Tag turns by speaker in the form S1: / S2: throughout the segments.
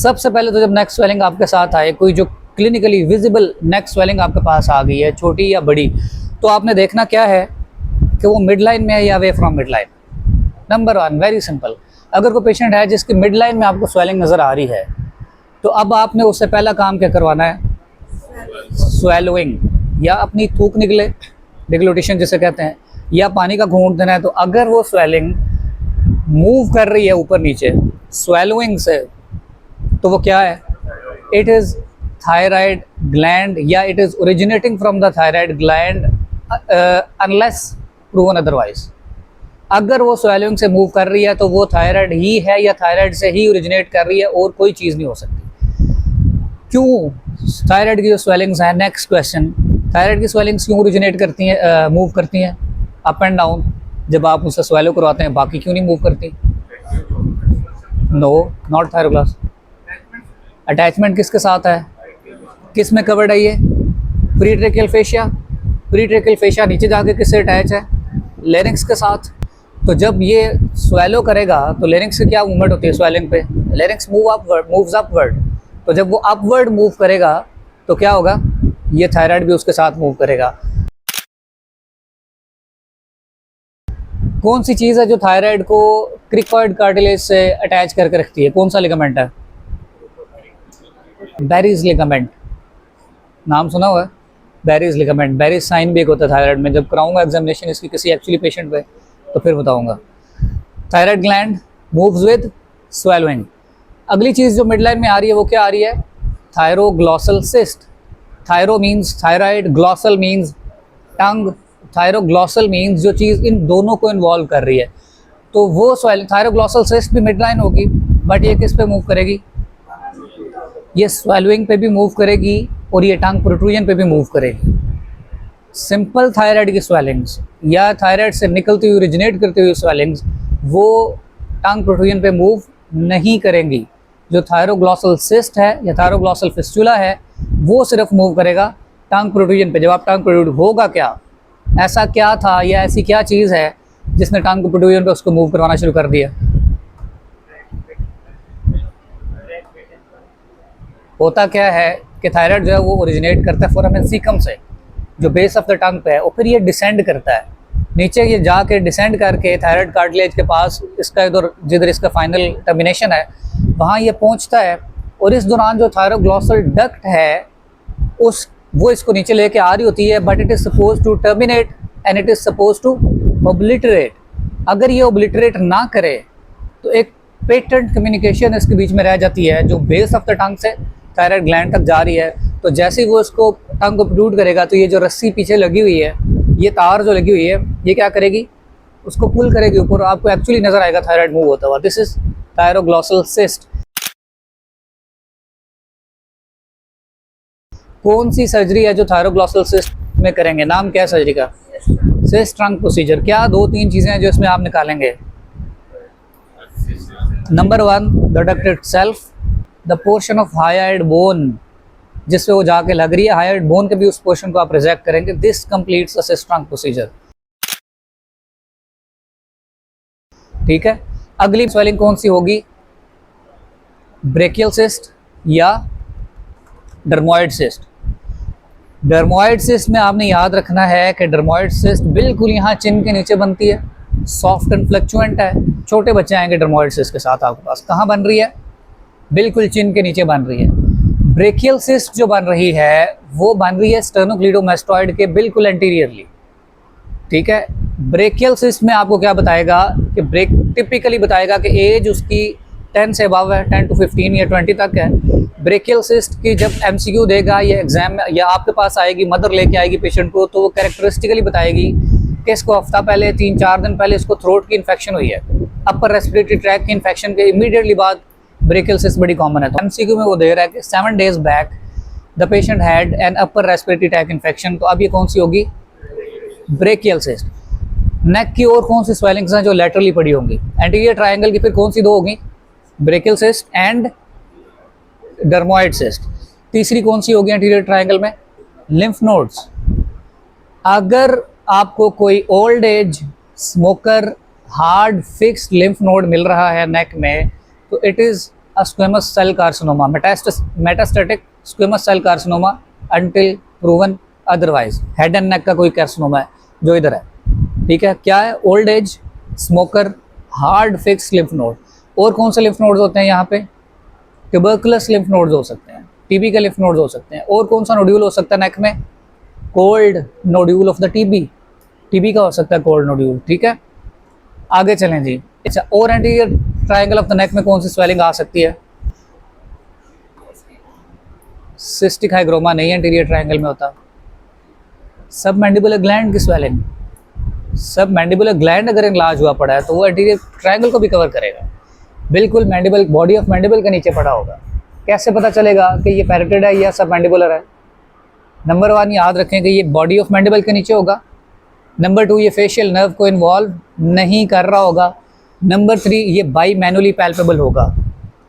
S1: सबसे पहले तो जब नेक स्वेलिंग आपके साथ आए, कोई जो क्लिनिकली विजिबल नेक स्वेलिंग आपके पास आ गई है, छोटी या बड़ी, तो आपने देखना क्या है कि वो मिड लाइन में है या away from mid line. Number one, very simple. अगर कोई पेशेंट है जिसकी मिड लाइन में आपको स्वेलिंग नज़र आ रही है, तो अब आपने उससे पहला काम क्या करवाना है? स्वेलोइंग, या अपनी थूक निकले, डिग्लूटिशन जिसे कहते हैं, या पानी का घूंट देना है। तो अगर वो स्वेलिंग मूव कर रही है ऊपर नीचे स्वेलोइंग से, तो वो क्या है? इट इज़ थायराइड ग्लैंड, या it is originating from the thyroid gland unless proven otherwise. अगर वो स्वेलिंग से मूव कर रही है तो वो थायराइड ही है या थायराइड से ही ओरिजिनेट कर रही है, और कोई चीज़ नहीं हो सकती। क्यों थायराइड की जो स्वेलिंग्स हैं, नेक्स्ट क्वेश्चन, थायराइड की स्वेलिंग्स क्यों ओरिजिनेट करती हैं, मूव करती हैं अप एंड डाउन? जब आप उससे स्वेलो करवाते हैं, बाकी क्यों नहीं मूव करती? No, not थायरोग्लास। अटैचमेंट किसके साथ है? किस में कवर्ड है ये? Pre tracheal fascia. Pre tracheal fascia नीचे जाके किससे अटैच है? लेरिंक्स के साथ। तो जब ये स्वेलो करेगा तो लेरिंक्स की क्या मूवमेंट होती है स्वेलिंग पे? Larynx moves upward. तो जब वो अपवर्ड मूव करेगा तो क्या होगा? ये थायराइड भी उसके साथ मूव करेगा। कौन सी चीज़ है जो थायराइड को क्रिकॉइड कार्टिलेज से अटैच करके रखती है? कौन सा लिगामेंट है? बैरीज लिगामेंट, नाम सुना हुआ है? Berries ligament. बैरीज साइन भी एक होता है थायराइड में। जब कराऊंगा एग्जामिनेशन इसकी किसी एक्चुअली पेशेंट पे तो फिर बताऊंगा। Thyroid gland moves with swallowing. अगली चीज़ जो मिड लाइन में आ रही है वो क्या आ रही है? Thyroglossal cyst. Thyro means thyroid, glossal means tongue. Thyroglossal means जो चीज़ इन दोनों को इन्वॉल्व कर रही है। तो वो स्वेलिंग थायरोग्लॉसल सिस्ट भी मिड लाइन होगी, बट ये किस पे मूव करेगी? ये स्वेलोइंग पे भी मूव करेगी और ये टंग प्रोट्रूजन पे भी मूव करेगी। सिंपल थायराइड की स्वेलिंग्स या थायराइड से निकलती हुई ओरिजिनेट करती हुई स्वेलिंग्स वो टंग प्रोट्रूजन पे मूव नहीं करेंगी। जो थायरोग्लॉसल सिस्ट है या थायरोग्लॉसल फिस्टुला है वो सिर्फ मूव करेगा टंग प्रोट्रूजन पे। जब आप टंग प्रोट्रूड होगा क्या? ऐसा क्या था या ऐसी क्या चीज़ है जिसने टंग प्रोट्रूजन पे उसको मूव करवाना शुरू कर दिया? होता क्या है कि थायराइड जो है वो ओरिजिनेट करता है फोरामेन सीकम से, जो बेस ऑफ द टंग पे है, और फिर ये डिसेंड करता है नीचे। ये जाके डिसेंड करके थायराइड कार्टिलेज के पास, इसका इधर जिधर इसका फाइनल टर्मिनेशन है वहाँ ये पहुँचता है। और इस दौरान जो थायरोग्लॉसल डक्ट है वो इसको नीचे लेके आ रही होती है, but it is suppose to terminate and it is suppose to obliterate. अगर ये ओब्लिटरेट ना करे तो एक पेटेंट कम्युनिकेशन इसके बीच में रह जाती है जो बेस ऑफ द टंग से थायराइड ग्लैंड तक जा रही है। तो जैसे ही वो इसको टंग को प्रोट्रूड करेगा तो ये जो रस्सी पीछे लगी हुई है, ये तार जो लगी हुई है, ये क्या करेगी? उसको पुल करेगी ऊपर, आपको एक्चुअली नजर आएगा थायराइड मूव होता हुआ। This is thyroglossal cyst. कौन सी सर्जरी है जो थायरोग्लॉसल सिस्ट में करेंगे? नाम क्या है सर्जरी का? Cyst trunk procedure. क्या 2-3 चीजें हैं जो इसमें आप निकालेंगे? Number 1, the duct itself, the portion of hyoid bone जिससे वो जाके लग रही है, हायोइड बोन के भी उस पोर्शन को आप रिजेक्ट करेंगे। This completes the cyst trunk procedure. ठीक है। अगली स्वेलिंग कौन सी होगी? ब्रेकियल सिस्ट या डर्मोइड सिस्ट। डर्मोइड सिस्ट में आपने याद रखना है कि डर्मोइड सिस्ट बिल्कुल यहाँ चिन के नीचे बनती है, सॉफ्ट एंड फ्लक्चुएंट है। छोटे बच्चे आएंगे डर्मोइड सिस्ट के साथ आपके पास, कहाँ बन रही है? बिल्कुल चिन के नीचे बन रही है। ब्रेकियल सिस्ट जो बन रही है वो बन रही है स्टर्नोक्लीडोमास्टोइड के बिल्कुल एंटीरियरली। ठीक है। ब्रेकियल सिस्ट में आपको क्या बताएगा कि टिपिकली बताएगा कि एज उसकी 10 से अबव है, 10 to 15 या 20 तक है। ब्रेकियल सिस्ट की जब MCQ देगा या एग्जाम में या आपके पास आएगी, मदर लेके आएगी पेशेंट को, तो वो कैरेक्टरिस्टिकली बताएगी कि इसको हफ्ता पहले 3-4 दिन पहले इसको थ्रोट की इन्फेक्शन हुई है, अपर रेस्पिरेटरी ट्रैक की इन्फेक्शन के इमीडिएटली बाद ब्रेकियल सिस्ट बड़ी कॉमन है। तो MCQ में वो दे रहा है कि 7 days back the patient had an upper respiratory tract infection. तो अब ये कौन सी होगी? Brachial cyst. नेक की और कौन सी स्वेलिंग्स हैं जो लेटरली पड़ी होंगी? एंटीरियर ट्रायंगल की फिर कौन सी 2 होगी? Brachial cyst and dermoid cyst. तीसरी कौन सी होगी एंटीरियर ट्रायंगल में? Lymph nodes. अगर आपको कोई old age smoker hard fixed lymph node मिल रहा है नेक में, तो it is squamous cell carcinoma, metastatic squamous cell carcinoma until proven otherwise. Head and neck का कोई कार्सिनोमा है जो इधर है, ठीक है। क्या है? Old age, smoker, hard fix lymph node. और कौन से लिम्फ नोड्स होते हैं यहाँ पे? ट्यूबरकुलस लिम्फ नोड्स हो सकते हैं, टीबी के लिम्फ नोड्स हो सकते हैं। और कौन सा नोड्यूल हो सकता है नेक में? Cold nodule of the TB, TB का हो सकता है कोल्ड नोड्यूल, ठीक है। आगे चलें जी। अच्छा, और anterior triangle of the neck में कौन सी स्वेलिंग आ सकती है? सिस्टिक हाइग्रोमा नहीं एंटीरियर ट्रायंगल में होता। सब मैंडिबुलर ग्लैंड की स्वेलिंग, सब मैंडिबुलर ग्लैंड अगर इनलार्ज हुआ पड़ा है तो वो एंटीरियर ट्रायंगल को भी कवर करेगा। बिल्कुल मैंडिबल, बॉडी ऑफ मैंडिबल के नीचे पड़ा होगा। कैसे पता चलेगा कि ये पैरेटेड है या सब मैंडिबुलर है? नंबर 1 याद रखें कि ये बॉडी ऑफ मैंडिबल के नीचे होगा। नंबर 2 ये फेशियल नर्व को इन्वॉल्व नहीं कर रहा होगा। नंबर 3 ये बाई मैनुअली पैल्पेबल होगा।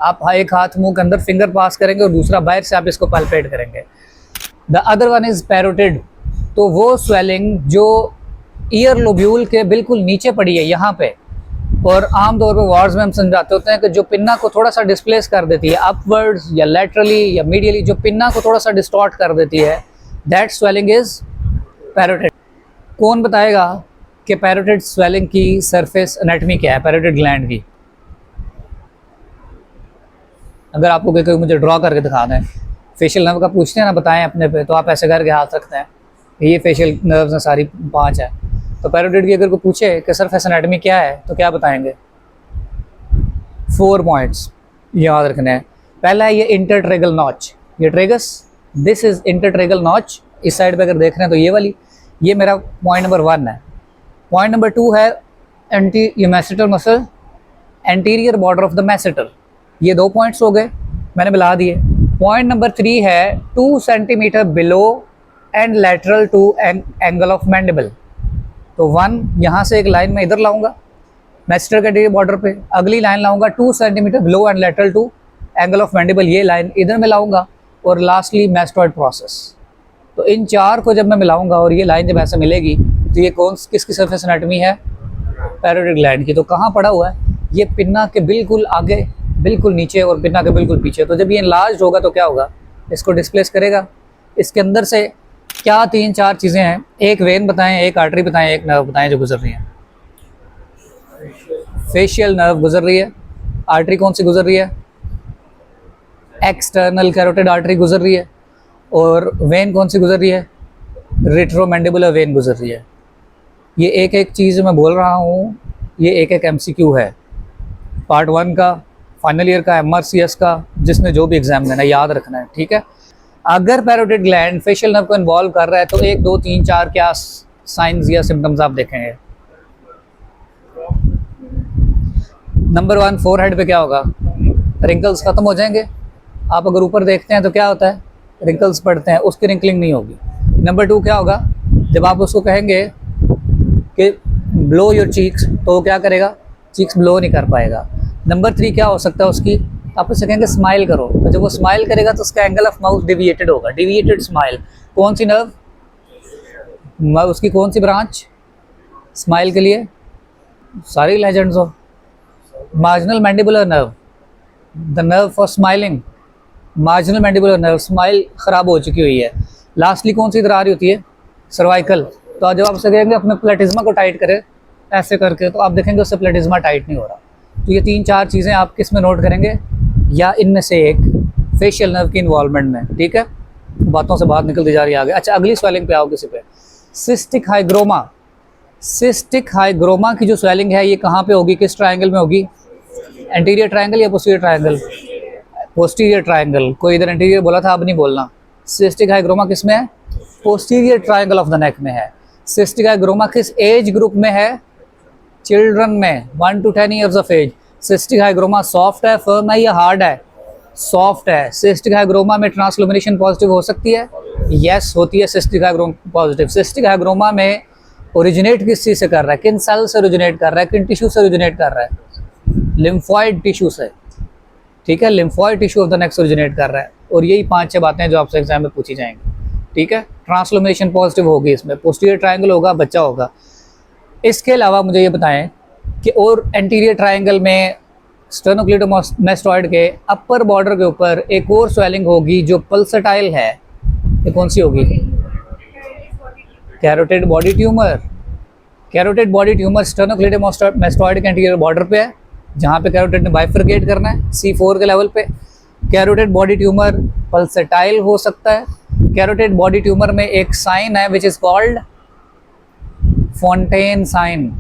S1: आप एक हाथ मुंह के अंदर फिंगर पास करेंगे और दूसरा बाहर से आप इसको पैल्पेट करेंगे। The other one is parotid, तो वो स्वेलिंग जो ईयर लोब्यूल के बिल्कुल नीचे पड़ी है यहाँ पे, और आमतौर पर वार्ड्स में हम समझाते होते हैं कि जो पिन्ना को थोड़ा सा डिस्प्लेस कर देती है अपवर्ड्स या लैटरली या मीडियली, जो पिन्ना को थोड़ा सा डिस्टॉर्ट कर देती है, दैट स्वेलिंग इज पैरोटिड। कौन बताएगा कि पैरोटिड स्वेलिंग की सरफेस एनाटॉमी क्या है पैरोटिड ग्लैंड की? अगर आपको कोई मुझे ड्रॉ करके दिखा दें, फेशियल नर्व का पूछते हैं ना, बताएं अपने पे, तो आप ऐसे करके हाथ रखते हैं, ये फेशियल नर्व्स हैं सारी 5 है। तो पैरोटिड की अगर कोई पूछे कि सरफेस एनाटॉमी क्या है तो क्या बताएंगे? 4 पॉइंट्स याद रखने हैं। पहला है ये इंटरट्रेगल नॉच, ये ट्रेगस, दिस इज इंटरट्रेगल नॉच। इस साइड पे अगर देख रहे हैं तो ये वाली, ये मेरा पॉइंट नंबर 1 है। पॉइंट नंबर 2 है ये masseter muscle, anterior border of the masseter. ये 2 पॉइंट्स हो गए, मैंने मिला दिए। पॉइंट नंबर 3 है 2 centimetre below and lateral to angle of mandible. तो 1 यहाँ से एक लाइन में इधर लाऊंगा मैसेटर के एंटीरियर बॉर्डर पे, अगली लाइन लाऊंगा 2 centimetre below and lateral to angle of mandible, ये लाइन इधर में लाऊंगा, और लास्टली मैस्टॉइड प्रोसेस। तो इन 4 को जब मैं मिलाऊंगा और ये लाइन जब ऐसे मिलेगी तो ये किसकी सरफेस एनाटॉमी है? पैरोटिड ग्लैंड की। तो कहाँ पड़ा हुआ है? ये पिन्ना के बिल्कुल आगे, बिल्कुल नीचे, और पिन्ना के बिल्कुल पीछे। तो जब ये इनलार्ज होगा तो क्या होगा? इसको डिस्प्लेस करेगा। इसके अंदर से क्या 3-4 चीज़ें हैं? एक वेन बताएं, एक आर्टरी बताएं, एक नर्व बताएं जो गुजर रही है। फेशियल नर्व गुजर रही है। आर्टरी कौन सी गुजर रही है? एक्सटर्नल कैरोटिड आर्टरी गुजर रही है। और वेन कौन सी गुजर रही है? रेट्रोमैंडिबुलर वेन गुजर रही है। ये एक एक चीज़ मैं बोल रहा हूँ, ये एक एक MCQ है, पार्ट 1 का, फाइनल ईयर का, MRCS का, जिसने जो भी एग्जाम देना है याद रखना है, ठीक है। अगर पैरोटिड ग्लैंड फेशियल नर्व को इन्वॉल्व कर रहा है तो 1 2 3 4 क्या साइंस या सिम्टम्स आप देखेंगे? नंबर 1 फोरहेड पे क्या होगा? रिंकल्स खत्म हो जाएंगे। आप अगर ऊपर देखते हैं तो क्या होता है? रिंकल्स पड़ते हैं, उसकी रिंकलिंग नहीं होगी। नंबर 2 क्या होगा? जब आप उसको कहेंगे कि ब्लो योर चीक्स, तो वो क्या करेगा? चीक्स ब्लो नहीं कर पाएगा। नंबर 3 क्या हो सकता है उसकी? आप उससे कहेंगे स्माइल करो, तो जब वो स्माइल करेगा तो उसका एंगल ऑफ माउथ डिविएटेड होगा, डिविएटेड स्माइल। कौन सी नर्व? उसकी कौन सी ब्रांच स्माइल के लिए? सारी legends of marginal mandibular nerve, the nerve for smiling, marginal mandibular nerve, smile ख़राब हो चुकी हुई है। लास्टली कौन सी इधर आ रही होती है? सर्वाइकल। तो जब आप उसे कहेंगे अपने प्लेटिज्मा को टाइट करें ऐसे करके, तो आप देखेंगे उससे प्लेटिज्मा टाइट नहीं हो रहा। तो ये 3-4 चीज़ें आप किस में नोट करेंगे? या इनमें से एक फेशियल नर्व की इन्वॉल्वमेंट में, ठीक है। बातों से बात निकलती जा रही है आगे। अच्छा, अगली स्वेलिंग पे आओ किसी पे। Cystic hygroma. सिस्टिक हाइग्रोमा की जो स्वेलिंग है ये कहाँ पे होगी? किस ट्रायंगल में होगी? एंटीरियर ट्रायंगल या पोस्टीरियर ट्रायंगल? Posterior triangle. कोई इधर एंटीरियर बोला था, अब नहीं बोलना। सिस्टिक हाइग्रोमा किस में है? Posterior triangle of the neck में है। सिस्टिक हाइग्रोमा किस एज ग्रुप में है? चिल्ड्रन में, 1 to 10 years of age. Cystic hygroma soft है, फर्म है या हार्ड है? सॉफ्ट है। सिस्टिक हाइग्रोमा में ट्रांसलुमिनेशन पॉजिटिव हो सकती है? यस होती है cystic hygroma positive. Cystic hygroma में ओरिजिनेट किस चीज़ से कर रहा है? किन सेल से ओरिजिनेट कर रहा है? किन टिश्यू से ओरिजिनेट कर रहा है? लिम्फॉइड टिश्यू से, ठीक है। लिम्फॉइड टिश्यू ऑफ द नेक से ओरिजिनेट कर रहा है। और यही 5-6 बातें जो आपसे एग्जाम में पूछी जाएंगी, ठीक है। ट्रांसलुमिनेशन पॉजिटिव होगी इसमें, पोस्टीरियर ट्रायंगल होगा, बच्चा होगा। इसके अलावा मुझे ये बताएं कि और एंटीरियर ट्रायंगल में स्टेनोक्लीटोमास्टोइड के अपर बॉर्डर के ऊपर एक और स्वेलिंग होगी जो पल्सेटाइल है, ये कौन सी होगी? Carotid body tumour. Carotid body tumour sternocleidomastoid के एंटीरियर बॉर्डर पे है, जहाँ पे कैरोटिड ने बाइफरकेट करना है C4 के लेवल पे। कैरोटिड बॉडी ट्यूमर पल्सेटाइल हो सकता है। कैरोटिड बॉडी ट्यूमर में एक साइन है which is called fountain sign.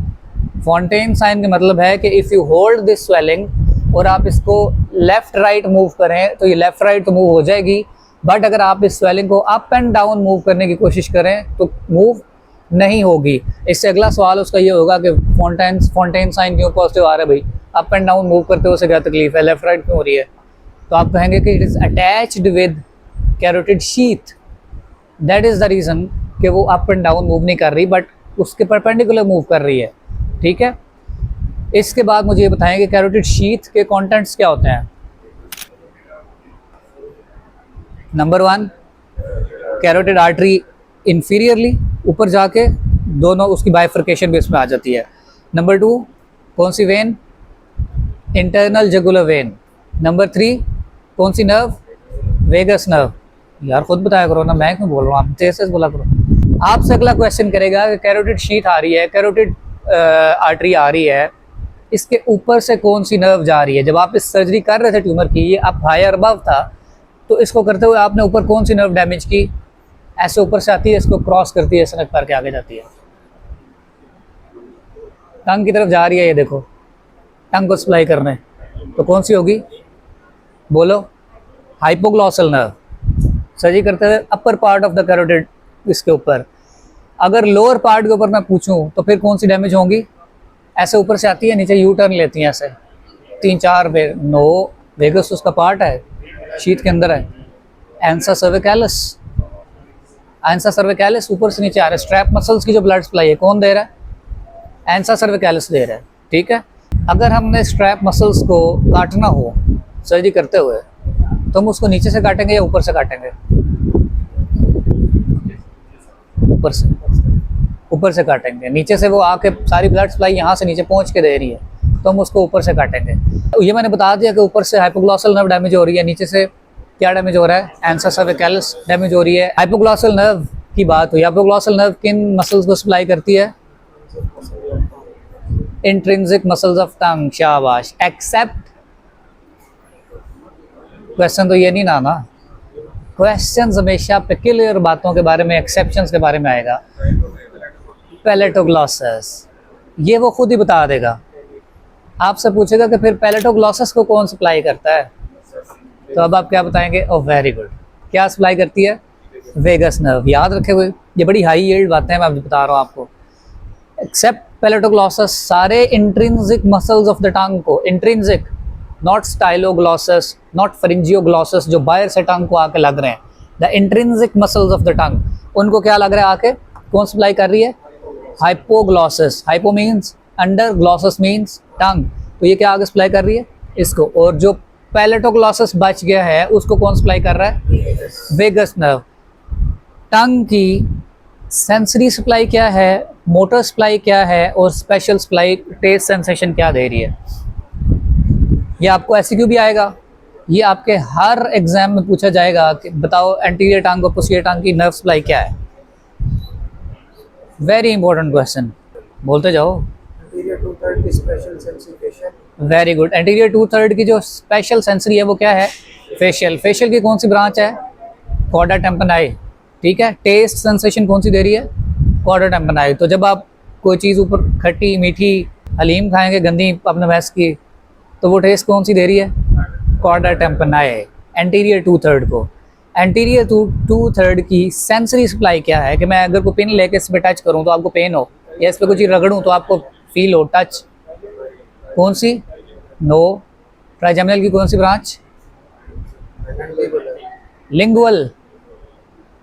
S1: Fountain sign का मतलब है कि if you hold this swelling और आप इसको लेफ्ट राइट मूव करें तो ये लेफ्ट राइट तो मूव हो जाएगी, बट अगर आप इस स्वेलिंग को अप एंड डाउन मूव करने की कोशिश करें तो मूव नहीं होगी। इससे अगला सवाल उसका ये होगा कि फॉन्टेन साइन क्यों पॉजिटिव आ रहा है भाई, अप एंड डाउन मूव करते हो उसे क्या तकलीफ है, लेफ्ट राइट क्यों हो रही है? तो आप कहेंगे कि it is attached with carotid sheath, that is the reason कि वो अप एंड डाउन मूव नहीं कर रही बट उसके परपेंडिकुलर मूव कर रही है। ठीक है, इसके बाद मुझे ये बताएं कि कैरोटिड शीथ के कंटेंट्स क्या होते हैं। नंबर 1, कैरोटिड आर्टरी इंफीरियरली ऊपर जाके दोनों उसकी बाइफर्केशन भी इसमें आ जाती है। नंबर 2, कौन सी vein? Internal jugular vein. Number 3, कौन सी नर्व? Vagus nerve. यार खुद बताया करो ना, मैं क्यों बोल रहा हूँ, आप जैसे बोला करो। आपसे अगला क्वेश्चन करेगा कि कैरोटिड शीथ आ रही है, कैरोटिड आर्टरी आ रही है, इसके ऊपर से कौन सी नर्व जा रही है? जब आप इस सर्जरी कर रहे थे ट्यूमर की, ये आप हायर अबव था, तो इसको करते हुए आपने ऊपर कौन सी नर्व डैमेज की? ऐसे ऊपर से आती है, इसको क्रॉस करती है, सनक करके आगे जाती है, टंग की तरफ जा रही है। ये देखो, टंग को सप्लाई करने, तो कौन सी होगी? बोलो। Hypoglossal nerve. सर्जरी करते हुए upper part of the carotid इसके ऊपर। अगर लोअर पार्ट के ऊपर मैं पूछूं तो फिर कौन सी डैमेज होंगी? ऐसे ऊपर से आती है, नीचे यू टर्न लेती हैं ऐसे 3-4 नो, वेगस उसका पार्ट है, शीथ के अंदर है। एंसा सर्विकैलिस, एंसा सर्विकैलिस ऊपर से नीचे आ रहा है। स्ट्रैप मसल्स की जो ब्लड सप्लाई है कौन दे रहा है? एंसा सर्विकैलिस दे रहा है। ठीक है, अगर हमने स्ट्रैप मसल्स को काटना हो सर्जरी करते हुए तो हम उसको नीचे से काटेंगे या ऊपर से काटेंगे? ऊपर से काटेंगे। नीचे से वो आके सारी ब्लड सप्लाई यहाँ से नीचे पहुँच के दे रही है, तो हम उसको ऊपर से काटेंगे। तो ये मैंने बता दिया कि ऊपर से हाइपोग्लॉसल नर्व डैमेज हो रही है, नीचे से क्या डैमेज हो रहा है? एंसा सर्विकैलिस डैमेज हो रही है। हाइपोग्लॉसल नर्व की बात हुई, हाइपोग्लॉसल नर्व किन मसल्स को सप्लाई करती है? Intrinsic muscles of tongue. शाबाश। एक्सेप्ट, क्वेश्चन तो ये नहीं ना, क्वेश्चन हमेशा पेक्यूलियर बातों के बारे में, एक्सेप्शंस के बारे में आएगा। पैलेटोग्लॉसस, ये वो खुद ही बता देगा। आपसे पूछेगा कि फिर पैलेटोग्लॉसस को कौन सप्लाई करता है, तो अब आप क्या बताएंगे? ओह वेरी गुड, क्या सप्लाई करती है? Vagus nerve. याद रखे हुए, ये बड़ी हाई यील्ड बातें मैं बता रहा हूँ आपको। एक्सेप्ट पैलेटोग्लॉसस, सारे intrinsic muscles of the tongue को, इंट्रिंसिक, नॉट स्टाइलोग्लॉसस, नॉट फेरिंजियोग्लॉसस, जो बाहर से टंग को आके लग रहे हैं, the intrinsic muscles of the tongue, उनको क्या लग रहा है आके? कौन सप्लाई कर रही है? हाइपोग्लॉसस। हाइपो मीन्स अंडर, ग्लॉसस मीन्स टंग, तो ये क्या आगे सप्लाई कर रही है? इसको। और जो पैलेटोग्लॉसस बच गया है उसको कौन सप्लाई कर रहा है? Vagus nerve. टंग की सेंसरी सप्लाई क्या है, मोटर सप्लाई क्या है, और स्पेशल सप्लाई टेस्ट सेंसेशन क्या दे रही है? ये आपको एमसीक्यू भी आएगा, ये आपके हर एग्जाम में पूछा जाएगा कि बताओ एंटीरियर टंग और पोस्टीरियर टंग की नर्व सप्लाई क्या है। वेरी इंपॉर्टेंट क्वेश्चन, बोलते जाओ।
S2: एंटीरियर 2/3 की special sensification.
S1: Very good. Anterior 2/3 की जो स्पेशल सेंसरी है वो क्या है? फेशियल। फेशियल की कौन सी ब्रांच है? Chorda tympani. ठीक है, टेस्ट सेंसेशन कौन सी दे रही है? Chorda tympani. तो जब आप कोई चीज़ ऊपर खट्टी मीठी हलीम खाएंगे गंदी अपने भैंस की, तो वो टेस्ट कौन सी दे रही है? Chorda tympani. एंटीरियर 2/3 को। एंटीरियर 2/3 की सेंसरी सप्लाई क्या है कि मैं अगर कोई पिन लेके इस पर टच करूँ तो आपको पेन हो, या इस पर कुछ रगड़ूँ तो आपको फील हो, टच, कौन सी? नो। ट्राइजेमिनल की कौन सी branch? Lingual.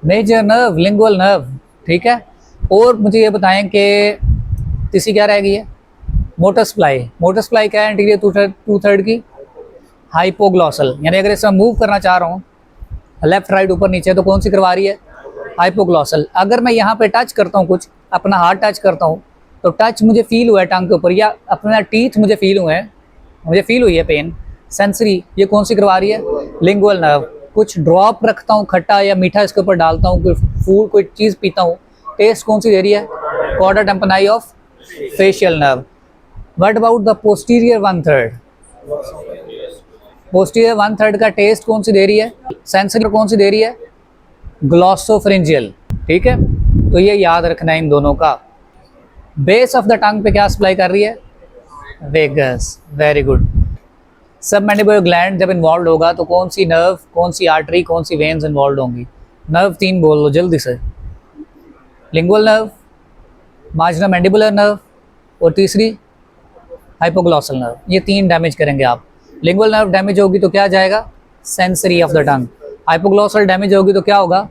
S1: Major nerve, lingual nerve. ठीक है, और मुझे ये बताएं कि तीसरी क्या रह गई है? Motor supply. मोटर सप्लाई क्या है एंटीरियर 2/3 की? हाइपोग्लॉसल। यानी अगर इसमें मूव करना चाह रहा हूँ लेफ्ट राइट ऊपर नीचे, तो कौन सी करवा रही है? हाइपोग्लॉसल। अगर मैं यहाँ पे टच करता हूँ, कुछ अपना हाथ टच करता हूँ, तो टच मुझे फील हुआ है टंग के ऊपर, या अपना टीथ मुझे फील हुए हैं, मुझे फील हुई है पेन। सेंसरी, ये कौन सी करवा रही है? Lingual nerve. कुछ ड्रॉप रखता हूँ खट्टा या मीठा इसके ऊपर डालता हूँ, कोई फूड कोई चीज़ पीता हूँ, टेस्ट कौन सी दे रही है? Chorda tympani of facial nerve. What about the posterior 1/3? Posterior 1/3 का टेस्ट कौन सी दे रही है? सेंसरी कौन सी दे रही है? ग्लॉसोफ्रिंजियल। ठीक है, तो ये याद रखना है इन दोनों का। बेस ऑफ द टंग पे क्या सप्लाई कर रही है? वेगस। Very good. सब मैंडिबुलर ग्लैंड जब इन्वॉल्व होगा तो कौन सी नर्व, कौन सी आर्टरी, कौन सी वेन्स इन्वॉल्व होंगी? नर्व 3 बोल लो जल्दी से। Lingual nerve, marginal mandibular nerve और तीसरी हाइपोग्लॉसल नर्व। ये 3 डैमेज करेंगे आप। लिंगुअल नर्व डैमेज होगी तो क्या जाएगा? Sensory of the tongue. Hypoglossal damage होगी तो क्या होगा?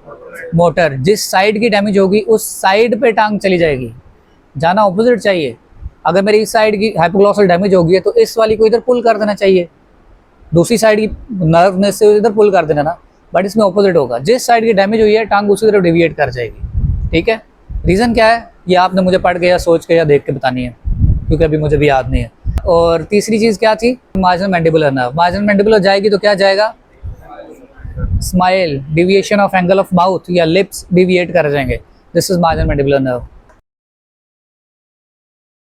S1: मोटर। जिस साइड की डैमेज होगी उस साइड पे टांग चली जाएगी, जाना ऑपोजिट चाहिए। अगर मेरी इस साइड की हाइपोग्लॉसल डैमेज होगी है तो इस वाली को इधर पुल कर देना चाहिए, दूसरी साइड की नर्व ने से इधर पुल कर देना ना, बट इसमें ऑपोजिट होगा। जिस साइड की डैमेज हुई है टांग उसी तरफ डिविएट कर जाएगी। ठीक है, रीज़न क्या है ये आपने मुझे पढ़ के या सोच के या देख के बतानी है, क्योंकि अभी मुझे भी याद नहीं है। और तीसरी चीज़ क्या थी? Marginal mandibular nerve. Marginal mandibular जाएगी तो क्या जाएगा? Smile, deviation of angle of mouth या लिप्स डिविएट कर जाएंगे। This is marginal mandibular nerve.